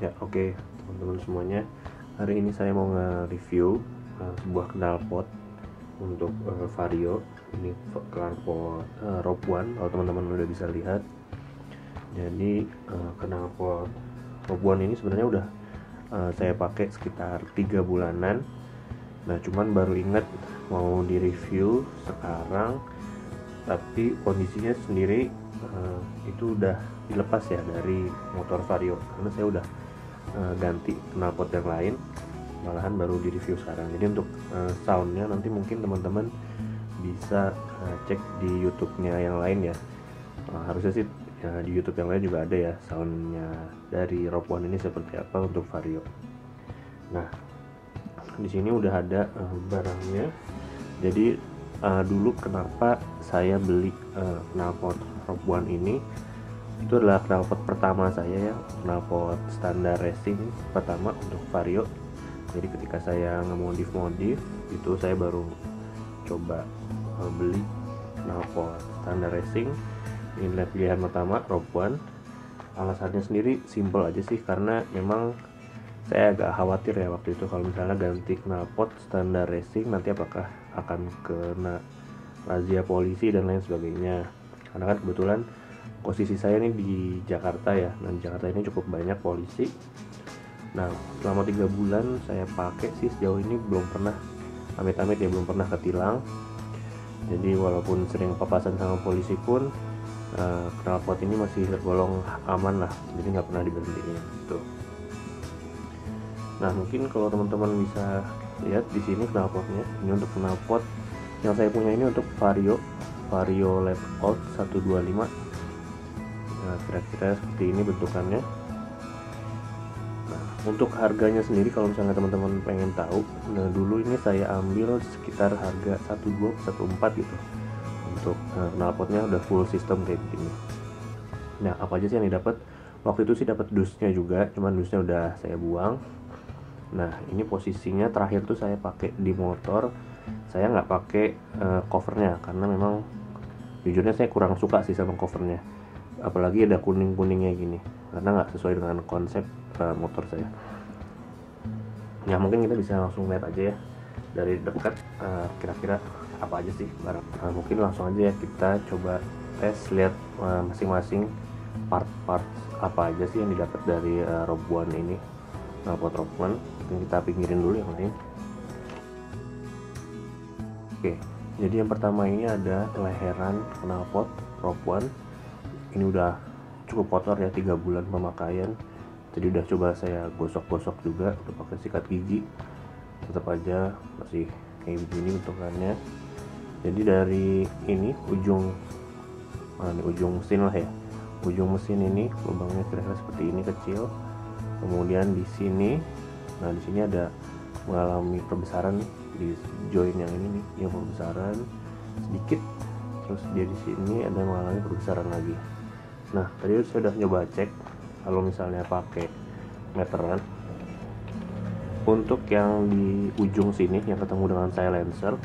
Ya, oke, teman-teman semuanya. Hari ini saya mau nge-review sebuah knalpot untuk Vario. Ini knalpot Rope One, kalau teman-teman udah bisa lihat. Jadi knalpot Rope One ini sebenarnya udah saya pakai sekitar 3 bulanan. Nah, cuman baru ingat mau di-review sekarang, tapi kondisinya sendiri itu udah dilepas ya dari motor Vario, karena saya udah ganti knalpot yang lain, malahan baru di review sekarang. Jadi untuk soundnya nanti mungkin teman-teman bisa cek di YouTube-nya yang lain ya. Harusnya sih ya, di YouTube yang lain juga ada ya soundnya dari Rope One ini seperti apa untuk Vario. Nah, di sini udah ada barangnya. Jadi dulu kenapa saya beli knalpot Rope One ini, itu adalah knalpot pertama saya ya, knalpot standar racing pertama untuk Vario. Jadi ketika saya ngemodif itu saya baru coba beli knalpot standar racing. Ini pilihan pertama Rope One. Alasannya sendiri simple aja sih, karena memang saya agak khawatir ya waktu itu kalau misalnya ganti knalpot standar racing nanti apakah akan kena razia polisi dan lain sebagainya. Karena kan kebetulan posisi saya ini di Jakarta ya, dan di Jakarta ini cukup banyak polisi. Nah, selama 3 bulan saya pakai sih sejauh ini belum pernah, amit-amit ya, belum pernah ketilang. Jadi walaupun sering papasan sama polisi pun knalpot ini masih tergolong aman lah, jadi nggak pernah diberhentiin gitu. Nah, mungkin kalau teman-teman bisa lihat di sini knalpotnya, ini untuk knalpot yang saya punya ini untuk Vario Left Out 125. Nah, kira-kira seperti ini bentukannya. Nah, untuk harganya sendiri kalau misalnya teman-teman pengen tahu, nah dulu ini saya ambil sekitar harga 12 14 gitu. Untuk knalpotnya udah full system kayak gini. Nah, apa aja sih yang didapat? Waktu itu sih dapat dusnya juga, cuman dusnya udah saya buang. Nah, ini posisinya terakhir tuh saya pakai di motor. Saya nggak pakai covernya karena memang jujurnya saya kurang suka sih sama covernya, apalagi ada kuning-kuningnya gini, karena nggak sesuai dengan konsep motor saya. Ya, mungkin kita bisa langsung lihat aja ya dari dekat kira-kira apa aja sih barang. Mungkin langsung aja ya kita coba tes, lihat masing-masing part-part apa aja sih yang didapat dari Rope One ini, knalpot Rope One. Mungkin kita pinggirin dulu yang lain. Oke, jadi yang pertama ini ada leheran knalpot Rope One. Ini udah cukup kotor ya, 3 bulan pemakaian. Jadi udah coba saya gosok-gosok juga, udah pakai sikat gigi, tetap aja masih kayak begini bentukannya. Jadi dari ini ujung mesin lah ya, ujung mesin ini lubangnya kira-kira seperti ini, kecil. Kemudian di sini, nah di sini ada mengalami perbesaran di join yang ini nih, yang perbesaran sedikit. Terus dia di sini ada mengalami perbesaran lagi. Nah, tadi saya udah nyoba cek kalau misalnya pakai meteran. Untuk yang di ujung sini yang ketemu dengan silencer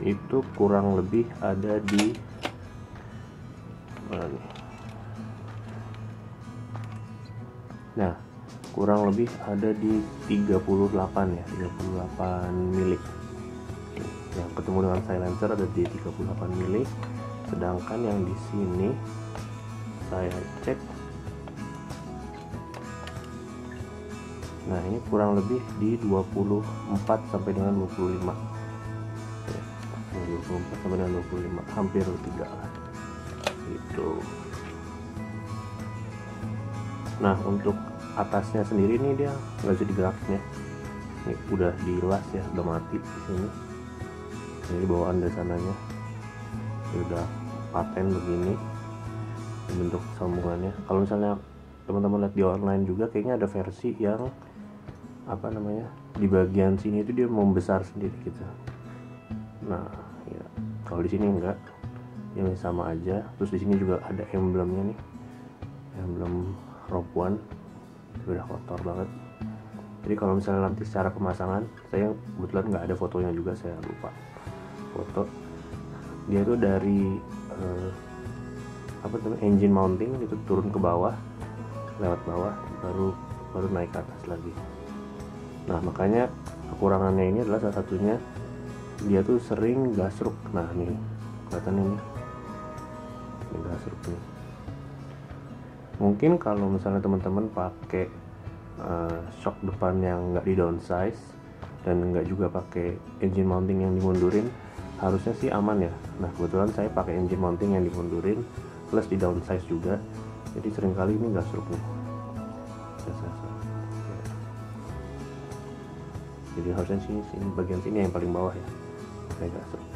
itu kurang lebih ada di mana nih? Nah, kurang lebih ada di 38 ya, 38 mili. Yang ketemu dengan silencer ada di 38 mili. Sedangkan yang di sini saya cek, nah ini kurang lebih di 24 sampai dengan 25 ya, 24 sampai dengan 25, hampir 3 lah gitu. Nah, untuk atasnya sendiri nih dia nggak bisa digerakin ya, ini udah dilas ya, udah mati di sini. Ini bawaan dari sananya ini udah paten begini bentuk sambungannya. Kalau misalnya teman-teman lihat di online juga kayaknya ada versi yang apa namanya, di bagian sini itu dia membesar sendiri gitu. Nah ya, kalau di sini enggak, ini sama aja. Terus di sini juga ada emblemnya nih, emblem Rope One, udah kotor banget. Jadi kalau misalnya nanti secara pemasangan, saya kebetulan nggak ada fotonya juga, saya lupa foto. Dia tuh dari engine mounting itu turun ke bawah, lewat bawah, baru baru naik ke atas lagi. Nah makanya kekurangannya ini adalah salah satunya dia tuh sering gasruk. Nah nih kelihatan ini gasruk nih. Mungkin kalau misalnya teman-teman pakai shock depan yang nggak di downsize dan nggak juga pakai engine mounting yang dimundurin, harusnya sih aman ya. Nah kebetulan saya pakai engine mounting yang dimundurin plus di downsize juga, jadi seringkali ini gasruk nih. Jadi harusnya sini bagian sini yang paling bawah ya kayak gasruk.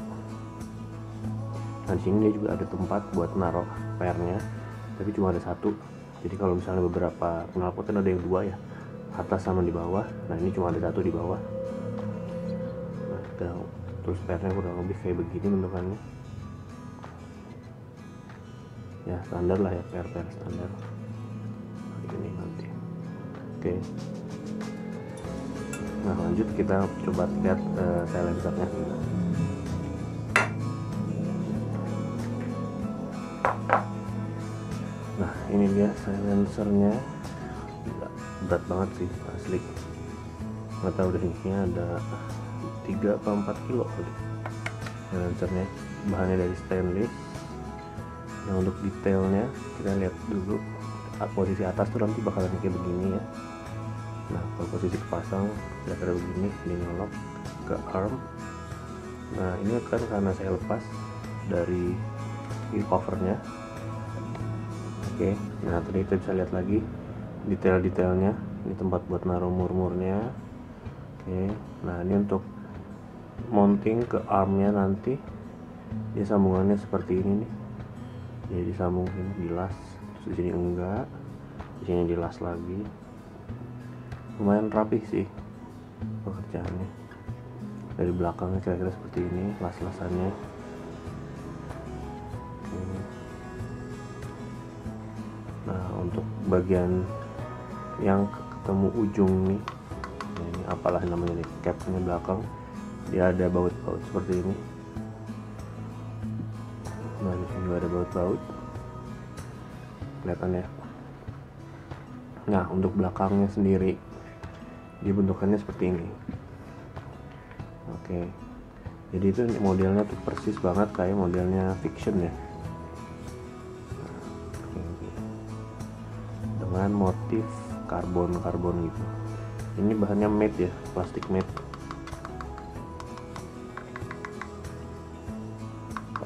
Nah di sini dia juga ada tempat buat naruh pernya, tapi cuma ada satu. Jadi kalau misalnya beberapa knalpot kan ada yang dua ya, atas sama di bawah. Nah ini cuma ada satu di bawah. Nah, terus pernya kurang lebih kayak begini bentukannya. Ya standar lah ya, per standar. Ini nanti. Oke. Nah lanjut kita coba lihat silencernya. Nah ini dia silencernya, berat banget sih asli. Nggak tahu dari isinya ada 3 atau 4 kilo kali silencernya. Bahannya dari stainless. Nah untuk detailnya kita lihat dulu posisi atas tuh nanti bakalan kayak begini ya. Nah kalau posisi kepasang kira-kira begini, ini nyolok ke arm. Nah ini kan karena saya lepas dari covernya. Oke, nah tadi kita bisa lihat lagi detail-detailnya. Ini tempat buat naruh murmurnya. Oke, nah ini untuk mounting ke armnya nanti dia sambungannya seperti ini nih. Jadi disambung sini dilas, terus di sini enggak, di sini dilas lagi. Lumayan rapih sih pekerjaannya. Dari belakangnya kira-kira seperti ini las-lasannya. Nah untuk bagian yang ketemu ujung nih, nah, ini apalah namanya nih, capnya belakang, dia ada baut-baut seperti ini. Nah di sini ada baut-baut, kelihatan ya. Nah untuk belakangnya sendiri dia bentukannya seperti ini. Oke, jadi itu modelnya tuh persis banget kayak modelnya Fiction ya, dengan motif karbon gitu. Ini bahannya matte ya, plastik matte.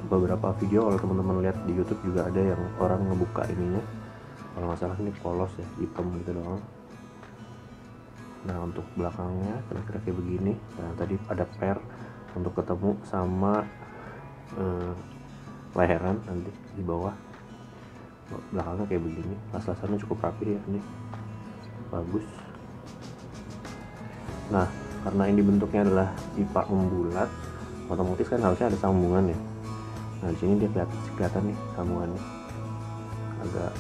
Beberapa video kalau teman-teman lihat di YouTube juga ada yang orang ngebuka ininya, kalau nggak salah ini polos ya, hitam gitu doang. Nah untuk belakangnya kira-kira kayak begini. Nah tadi ada per untuk ketemu sama leheran nanti di bawah. Belakangnya kayak begini, las-lasannya cukup rapi ya, ini bagus. Nah karena ini bentuknya adalah pipa membulat, otomatis kan harusnya ada sambungan ya. Nah di sini dia kelihatan nih sambungannya agak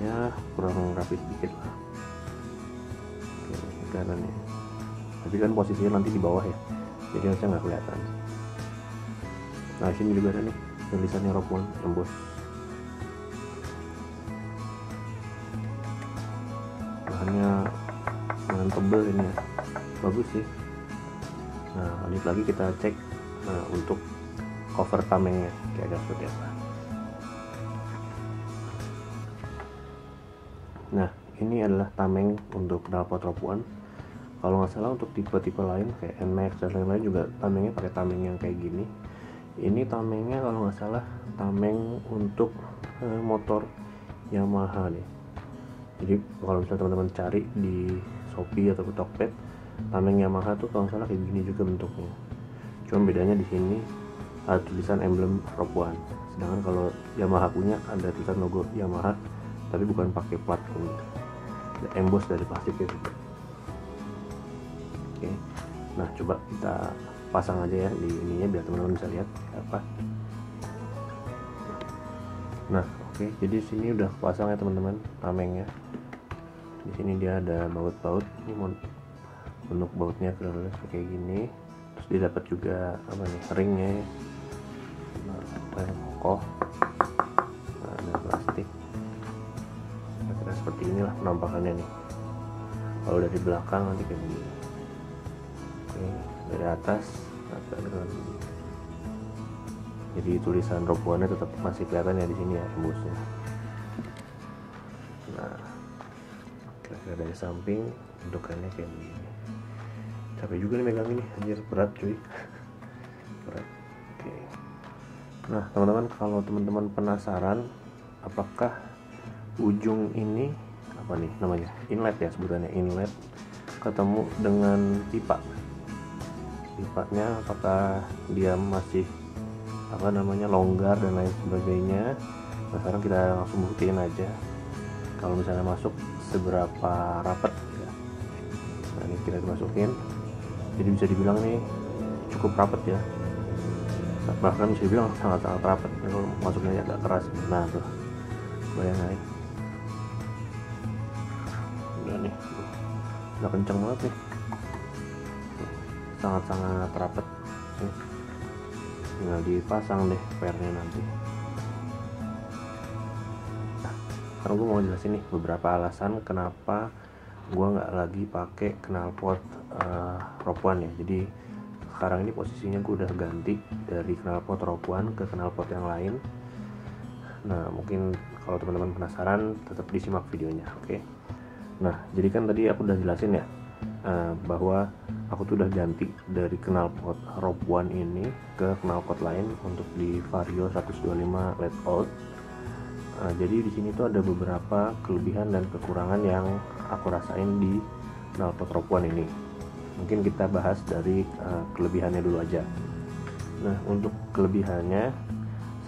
ya kurang rapi sedikit lah. Oke, kelihatan ya. Tapi kan posisinya nanti di bawah ya, jadi harusnya nggak kelihatan. Nah di sini juga ada nih tulisannya Rope One emboss. Bahannya lumayan tebel ini ya, bagus sih. Nah lanjut lagi kita cek untuk cover tamengnya kayak seperti apa. Nah ini adalah tameng untuk knalpot Rope One. Kalau nggak salah untuk tipe-tipe lain kayak NMAX dan lain-lain juga tamengnya pakai tameng yang kayak gini. Ini tamengnya kalau nggak salah tameng untuk motor Yamaha deh. Jadi kalau misalnya teman-teman cari di Shopee atau Tokped, tameng Yamaha tuh kalau nggak salah kayak gini juga bentuknya. Cuma bedanya di sini ada tulisan emblem Rope One. Sedangkan kalau Yamaha punya ada tulisan logo Yamaha, tapi bukan pakai plat kuning. Ada emboss dari plastiknya juga. Oke. Nah coba kita pasang aja ya di ininya biar teman-teman bisa lihat apa. Nah oke, jadi sini udah pasang ya teman-teman tamengnya. Di sini dia ada baut-baut. Ini untuk bautnya kira-kira kayak gini. Terus dia dapat juga apa nih, ringnya ya. Nah, kokoh. Nah, ada plastik. Kira-kira seperti ini inilah penampakannya nih. Kalau dari belakang nanti kayak begini. Oke, dari atas agak dengan jadi tulisan Rogue One tetap masih kelihatan ya di sini ya embusnya. Nah, kira-kira dari samping bentukannya kayak begini. Capek juga nih megang ini, anjir berat cuy. Berat. Oke. Nah teman-teman, kalau teman-teman penasaran apakah ujung ini apa nih namanya, inlet ya sebutannya, inlet ketemu dengan pipanya apakah dia masih apa namanya longgar dan lain sebagainya. Nah sekarang kita langsung buktiin aja kalau misalnya masuk seberapa rapat ya. Nah ini kita masukin, jadi bisa dibilang nih cukup rapat ya, bahkan bisa dibilang sangat-sangat rapat. Kalau masuknya agak keras, nah tuh bayangin udah nih, udah kenceng banget nih, sangat-sangat rapat nih. Tinggal dipasang deh pernya nanti. Nah sekarang gue mau jelasin nih beberapa alasan kenapa gue nggak lagi pakai knalpot Rogue One ya. Jadi sekarang ini posisinya gue udah ganti dari knalpot Rogue One ke knalpot yang lain. Nah mungkin kalau teman-teman penasaran tetap disimak videonya, oke? Nah jadi kan tadi aku udah jelasin ya bahwa aku tuh udah ganti dari knalpot Rogue One ini ke knalpot lain untuk di Vario 125 LED out. Jadi di sini tuh ada beberapa kelebihan dan kekurangan yang aku rasain di knalpot Rogue One ini. Mungkin kita bahas dari kelebihannya dulu aja. Nah untuk kelebihannya,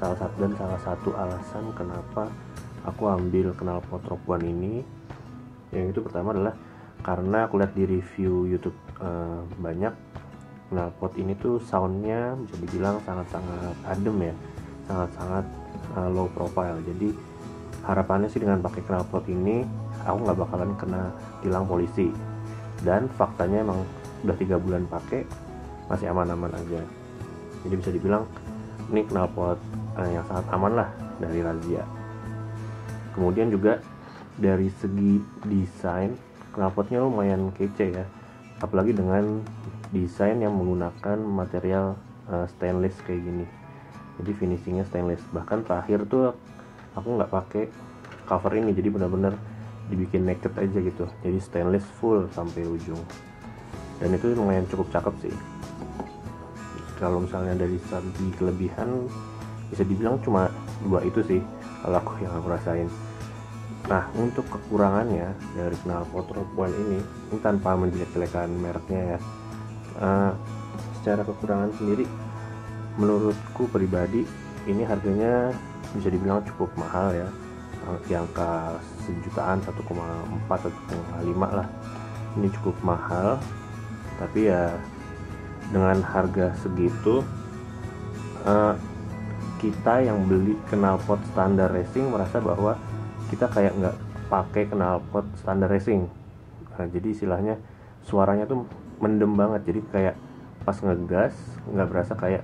salah satu alasan kenapa aku ambil knalpot Rogue One ini, yang itu pertama adalah karena aku lihat di review YouTube banyak knalpot ini tuh soundnya bisa dibilang sangat-sangat adem ya, sangat-sangat low profile. Jadi harapannya sih dengan pakai knalpot ini aku nggak bakalan kena tilang polisi, dan faktanya emang udah 3 bulan pakai masih aman-aman aja. Jadi bisa dibilang ini knalpot yang sangat aman lah dari razia. Kemudian juga dari segi desain knalpotnya lumayan kece ya, apalagi dengan desain yang menggunakan material stainless kayak gini. Jadi finishingnya stainless. Bahkan terakhir tuh aku nggak pakai cover ini, jadi benar-benar dibikin naked aja gitu, jadi stainless full sampai ujung, dan itu lumayan cukup cakep sih. Kalau misalnya dari segi kelebihan bisa dibilang cuma 2 itu sih kalau aku yang aku rasain. Nah untuk kekurangannya dari knalpot Rogue One ini tanpa menjelek-jelekan mereknya ya, secara kekurangan sendiri menurutku pribadi ini harganya bisa dibilang cukup mahal ya, di angka sejutaan, 1,4 1,5 lah. Ini cukup mahal, tapi ya dengan harga segitu kita yang beli knalpot standar racing merasa bahwa kita kayak nggak pakai knalpot standar racing. Nah, jadi istilahnya suaranya tuh mendem banget, jadi kayak pas ngegas nggak berasa kayak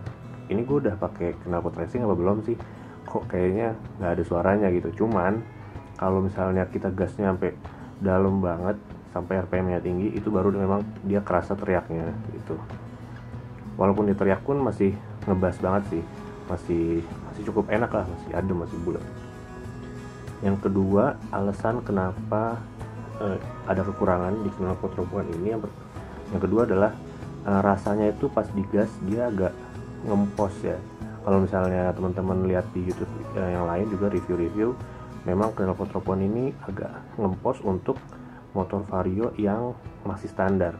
ini gue udah pakai knalpot racing apa belum sih, kok kayaknya nggak ada suaranya gitu. Cuman kalau misalnya kita gasnya sampai dalam banget sampai RPM-nya tinggi, itu baru memang dia kerasa teriaknya gitu. Walaupun dia teriak pun masih ngebas banget sih, masih cukup enak lah, masih adem, masih bulat. Yang kedua alasan kenapa ada kekurangan di knalpot Rogue One ini, yang kedua adalah rasanya itu pas digas dia agak ngempos ya. Kalau misalnya teman-teman lihat di YouTube yang lain juga review-review, memang knalpot Rogue One ini agak ngempos untuk motor Vario yang masih standar.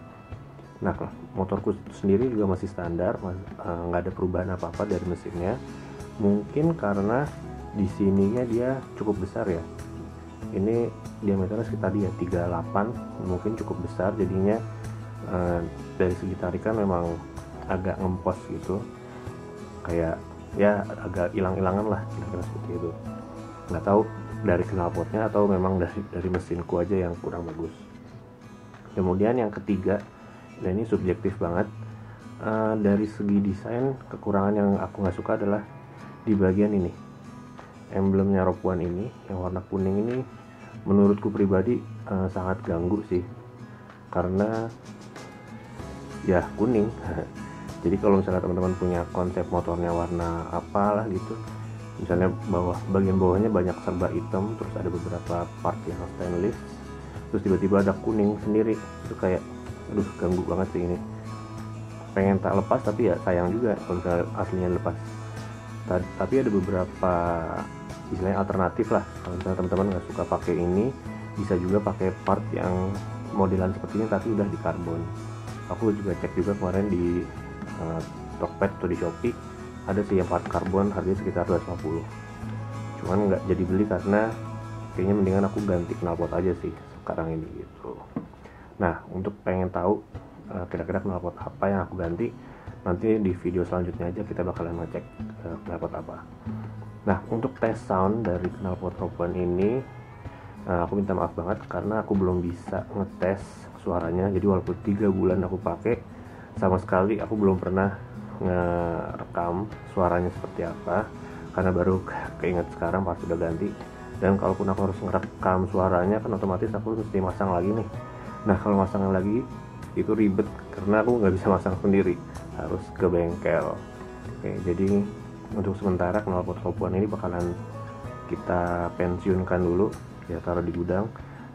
Nah motorku sendiri juga masih standar, nggak ada perubahan apa-apa dari mesinnya. Mungkin karena di sininya dia cukup besar ya, ini diameternya sekitar dia 38, mungkin cukup besar, jadinya dari segi tarikan memang agak ngempos gitu, kayak ya agak hilang-hilangan lah kira-kira seperti itu. Nggak tahu dari knalpotnya atau memang dari mesinku aja yang kurang bagus. Kemudian yang ketiga, dan ini subjektif banget, dari segi desain kekurangan yang aku nggak suka adalah di bagian ini, emblemnya Rogue One ini yang warna kuning ini menurutku pribadi sangat ganggu sih, karena ya kuning. Jadi kalau misalnya teman-teman punya konsep motornya warna apalah gitu, misalnya bagian bawahnya banyak serba hitam, terus ada beberapa part yang stainless, terus tiba-tiba ada kuning sendiri, itu kayak aduh ganggu banget sih ini. Pengen tak lepas tapi ya sayang juga kalau misalnya aslinya lepas. Tapi ada beberapa istilahnya alternatif lah, kalau misalnya teman-teman nggak suka pakai ini, bisa juga pakai part yang modelan seperti ini tapi udah di karbon. Aku juga cek juga kemarin di Tokped atau di Shopee, ada sih yang part karbon harganya sekitar 250, cuman nggak jadi beli karena kayaknya mendingan aku ganti knalpot aja sih sekarang ini gitu. Nah, untuk pengen tahu kira-kira knalpot apa yang aku ganti, nanti di video selanjutnya aja kita bakalan ngecek knalpot apa. Nah, untuk tes sound dari knalpot Rope One ini, aku minta maaf banget karena aku belum bisa ngetes suaranya. Jadi walaupun 3 bulan aku pakai, sama sekali aku belum pernah ngerekam suaranya seperti apa, karena baru keinget sekarang pas sudah ganti. Dan kalaupun aku harus ngerekam suaranya kan otomatis aku mesti masang lagi nih. Nah, kalau masang lagi itu ribet karena aku nggak bisa masang sendiri, harus ke bengkel. Oke, jadi untuk sementara knalpot Rope One ini bakalan kita pensiunkan dulu, ya taruh di gudang.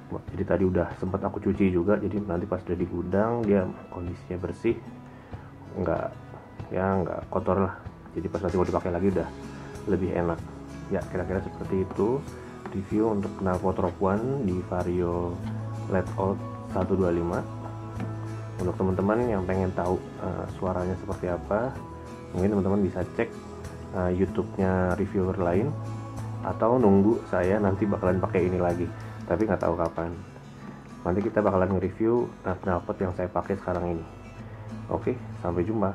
Jadi tadi udah sempat aku cuci juga, jadi nanti pas udah di gudang dia kondisinya bersih, nggak kotor lah. Jadi pas nanti mau dipakai lagi udah lebih enak. Ya kira-kira seperti itu review untuk knalpot Rope One di Vario Let Out 125. Untuk teman-teman yang pengen tahu suaranya seperti apa, mungkin teman-teman bisa cek YouTube-nya reviewer lain, atau nunggu saya nanti bakalan pakai ini lagi, tapi nggak tahu kapan. Nanti kita bakalan nge-review knalpot yang saya pakai sekarang ini. Oke, sampai jumpa.